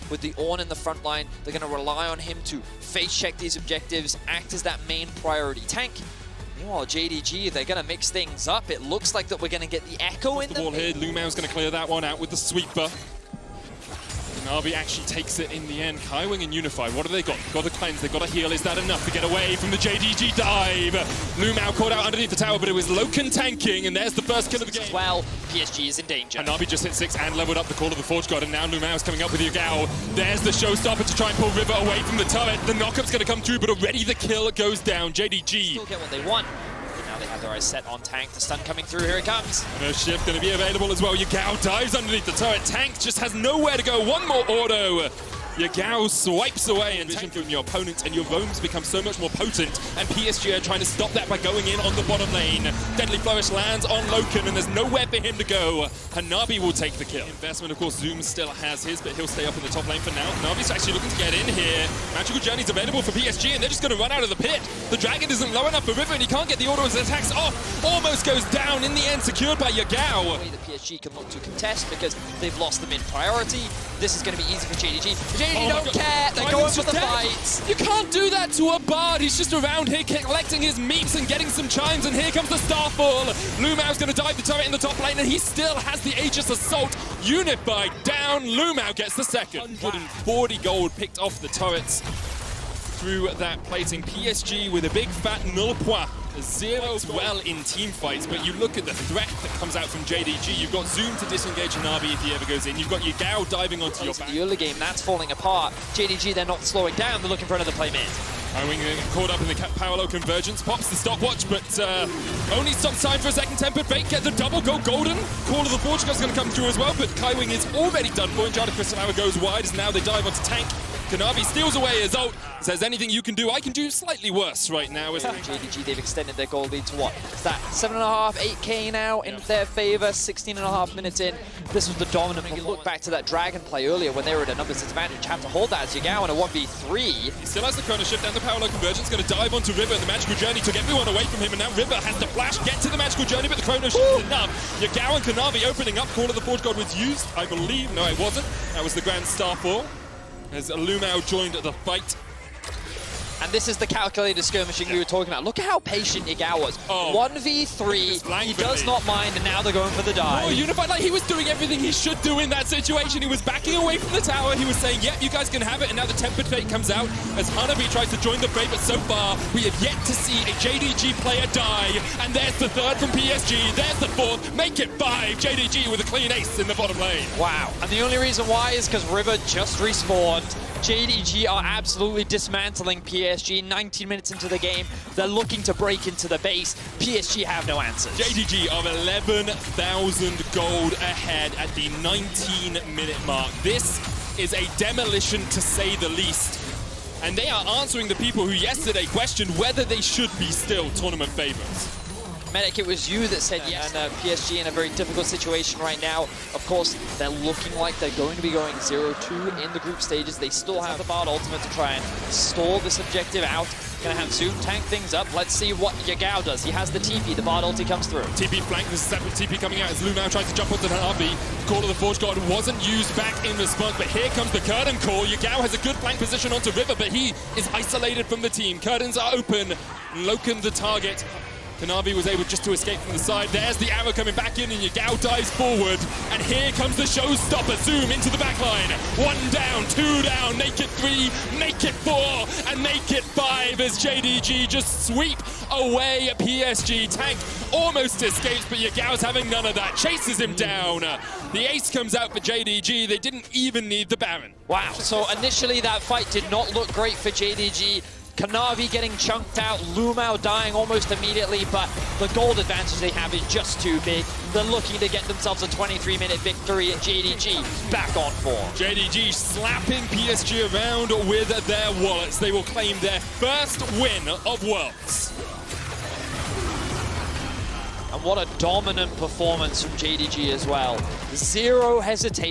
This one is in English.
With the Ornn in the front line, they're going to rely on him to face check these objectives, act as that main priority tank. Meanwhile, JDG, they're going to mix things up. It looks like that we're going to get the Echo in the ball here. Lumao's going to clear that one out with the sweeper. Na'Vi actually takes it in the end. KaiWing and Unified, what have they got? They've got the cleanse, they've got to heal. Is that enough to get away from the JDG dive? Lumao caught out underneath the tower, but it was Loken tanking, and there's the first kill of the game. Well, PSG is in danger. And Na'Vi just hit 6 and leveled up the Call of the Forge God, and now Lumao's coming up with Yagao. There's the showstopper to try and pull River away from the turret. The knockup's going to come through, but already the kill goes down. JDG still get what they want. Now they have their eyes set on Tank. The stun coming through. Here it comes. No shift going to be available as well. Yagao dives underneath the turret. Tank just has nowhere to go. One more auto. Yagao swipes away, and vision from your opponent, and your roams become so much more potent. And PSG are trying to stop that by going in on the bottom lane. Deadly Flourish lands on Loken, and there's nowhere for him to go. Hanabi will take the kill. Investment, of course, Zoom still has his, but he'll stay up in the top lane for now. Navi's actually looking to get in here. Magical Journey's available for PSG, and they're just going to run out of the pit. The Dragon isn't low enough for River, and he can't get the auto as it attacks off. Almost goes down in the end, secured by Yagao. The PSG can look to contest because they've lost the mid priority. This is going to be easy for JDG. JDG don't care. They're going for the fights. You can't do that to a Bard. He's just around here collecting his meeps and getting some chimes, and here comes the Starfall. Lumao's going to dive the turret in the top lane, and he still has the Aegis Assault. Unified down. Lumao gets the second. 140 gold picked off the turrets through that plating. PSG with a big fat null point. 0 well in team fights, but you look at the threat that comes out from JDG. You've got Zoom to disengage Hanabi if he ever goes in. You've got Yagao diving onto your back. The early game, that's falling apart. JDG, they're not slowing down. They're looking for another play mid. KaiWing caught up in the parallel convergence, pops the stopwatch, but only stops time for a second. Tempered Fate get the double go golden. Call of the Forge God's going to come through as well, but KaiWing is already done for, and Jada Crystal Hour goes wide as now they dive onto Tank. Kanavi steals away his ult, says anything you can do, I can do slightly worse right now. JDG, they've extended their goal lead to what? Is that 7.5, 8k now in their favor, 16.5 minutes in. This was the dominant. You look back to that Dragon play earlier when they were at a numbers advantage, have to hold that as Yagao in a 1v3. He still has the Chrono Shift and the Parallel Convergence, going to dive onto River, and the Magical Journey took everyone away from him, and now River has to flash, get to the Magical Journey, but the Chrono Shift is enough. Yagao and Kanavi opening up. Call of the Forge God was used, I believe. No, it wasn't. That was the Grand Starfall, as Lumao joined the fight. And this is the calculated skirmishing we were talking about. Look at how patient Yagao was. 1v3, he does not mind, and now they're going for the dive. Oh, Unified, like he was doing everything he should do in that situation. He was backing away from the tower. He was saying, yep, you guys can have it. And now the Tempered Fate comes out as Hanabi tries to join the fray. But so far, we have yet to see a JDG player die. And there's the third from PSG. There's the fourth. Make it 5. JDG with a clean ace in the bottom lane. Wow. And the only reason why is because River just respawned. JDG are absolutely dismantling PSG. 19 minutes into the game, they're looking to break into the base. PSG have no answers. JDG are 11,000 gold ahead at the 19-minute mark. This is a demolition, to say the least. And they are answering the people who yesterday questioned whether they should be still tournament favorites. Medic, it was you that said yes, and PSG in a very difficult situation right now. Of course, they're looking like they're going to be going 0-2 in the group stages. They still have the Bard ultimate to try and stall this objective out. Gonna have Zoom tank things up. Let's see what Yagao does. He has the TP, the Bard ulti comes through. TP flank, there's a separate TP coming out as Lumao tries to jump onto the Hanabi. Call of the Forge God wasn't used back in response, but here comes the Curtain Call. Yagao has a good flank position onto River, but he is isolated from the team. Curtains are open. Loken the target. Kanavi was able just to escape from the side. There's the arrow coming back in, and Yagao dives forward. And here comes the showstopper. Zoom into the backline. 1 down, 2 down, make it 3, make it 4, and make it 5 as JDG just sweep away at PSG. Tank almost escapes, but Yagao's having none of that. Chases him down. The ace comes out for JDG. They didn't even need the Baron. Wow, so initially that fight did not look great for JDG. Kanavi getting chunked out, Lumao dying almost immediately, but the gold advantage they have is just too big. They're looking to get themselves a 23-minute victory, and JDG back on form. JDG slapping PSG around with their wallets. They will claim their first win of Worlds. And what a dominant performance from JDG as well. Zero hesitation.